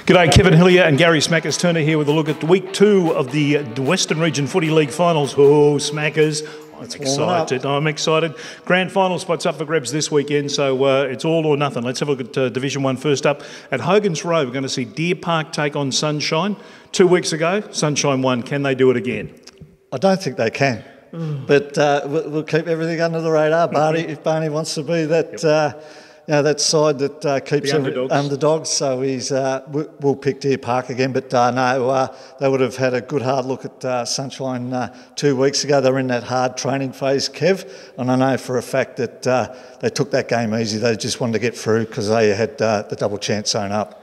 G'day, Kevin Hillier and Gary Smackers Turner here with a look at week 2 of the Western Region Footy League Finals. Oh, Smackers. I'm excited. Grand final spots up for grabs this weekend, so it's all or nothing. Let's have a look at Division 1 first up. At Hogan's Road, we're going to see Deer Park take on Sunshine. 2 weeks ago, Sunshine won. Can they do it again? I don't think they can, but we'll keep everything under the radar. If Barney wants to be that... that side that keeps the underdogs, so we'll pick Deer Park again. But no, they would have had a good hard look at Sunshine 2 weeks ago. They were in that hard training phase, Kev, and I know for a fact that they took that game easy. They just wanted to get through because they had the double chance zone up.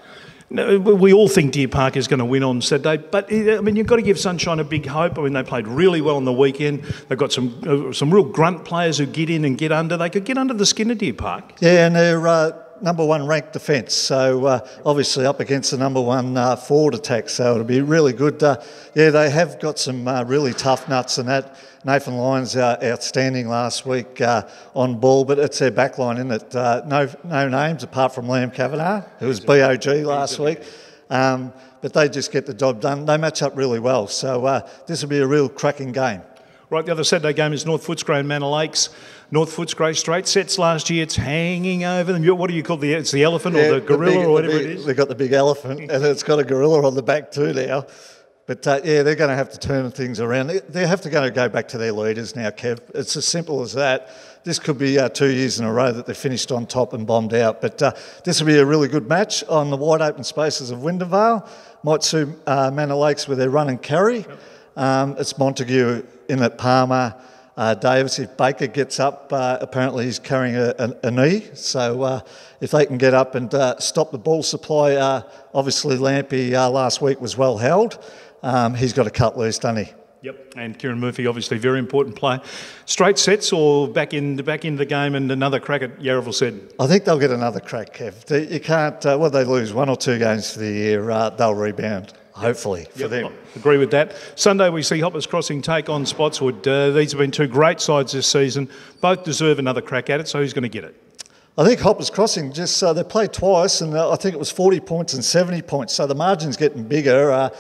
No, we all think Deer Park is going to win on Saturday, but I mean, you've got to give Sunshine a big hope. I mean, they played really well on the weekend. They've got some real grunt players who get in and get under. They could get under the skin of Deer Park. Yeah, and they're number 1 ranked defence, so obviously up against the number 1 forward attack, so it'll be really good. They have got some really tough nuts, and that Nathan Lyons outstanding last week on ball, but it's their backline, isn't it? No names apart from Liam Kavanagh, who was BOG last week, but they just get the job done. They match up really well, so this will be a real cracking game. Right, the other Saturday game is North Footscray and Manor Lakes. North Footscray straight sets last year. It's hanging over them. What do you call it's the elephant or the gorilla or whatever it is? They've got the big elephant and it's got a gorilla on the back too now. But they're going to have to turn things around. They have to go back to their leaders now, Kev. It's as simple as that. This could be 2 years in a row that they finished on top and bombed out. But this will be a really good match on the wide open spaces of Windervale. Might suit Manor Lakes with their run and carry. It's Montague in at Palmer. Davis, if Baker gets up, apparently he's carrying a knee. So if they can get up and stop the ball supply, obviously Lampy last week was well held. He's got to cut loose, doesn't he? Yep, and Kieran Murphy, obviously very important player. Straight sets or back into the game and another crack at Yarraville said? I think they'll get another crack, Kev. You can't, they lose 1 or 2 games for the year, they'll rebound. Hopefully, for them. I agree with that. Sunday we see Hoppers Crossing take on Spotswood. These have been 2 great sides this season. Both deserve another crack at it, so who's going to get it? I think Hoppers Crossing they played twice, and I think it was 40 points and 70 points, so the margin's getting bigger.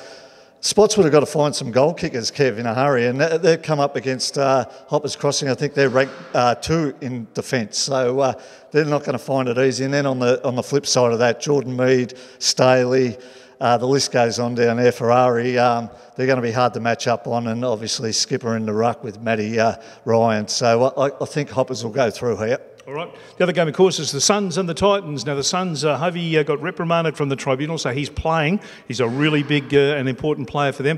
Spotswood have got to find some goal kickers, Kev, in a hurry, and they've come up against Hoppers Crossing. I think they're ranked 2 in defence, so they're not going to find it easy. And then on the flip side of that, Jordan Mead, Staley, the list goes on down there. Ferrari, they're going to be hard to match up on, and obviously Skipper in the ruck with Matty Ryan. So I think Hoppers will go through here. All right. The other game, of course, is the Suns and the Titans. Now, the Suns, Hovey got reprimanded from the tribunal, so he's playing. He's a really big and important player for them.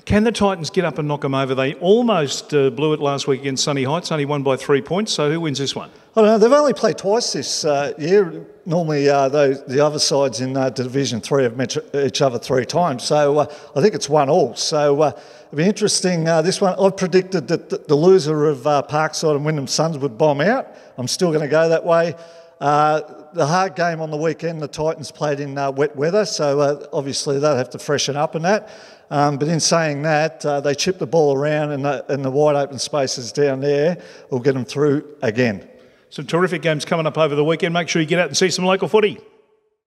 Can the Titans get up and knock them over? They almost blew it last week against Sunny Heights, only won by 3 points. So who wins this one? I don't know. They've only played twice this year. Normally, the other sides in Division 3 have met each other 3 times. So I think it's 1-1. So it'll be interesting. This one, I predicted that the loser of Parkside and Wyndham Suns would bomb out. I'm still going to go that way. The hard game on the weekend, the Titans played in wet weather, so obviously they'll have to freshen up in that. But in saying that, they chip the ball around and the wide open spaces down there will get them through again. Some terrific games coming up over the weekend. Make sure you get out and see some local footy.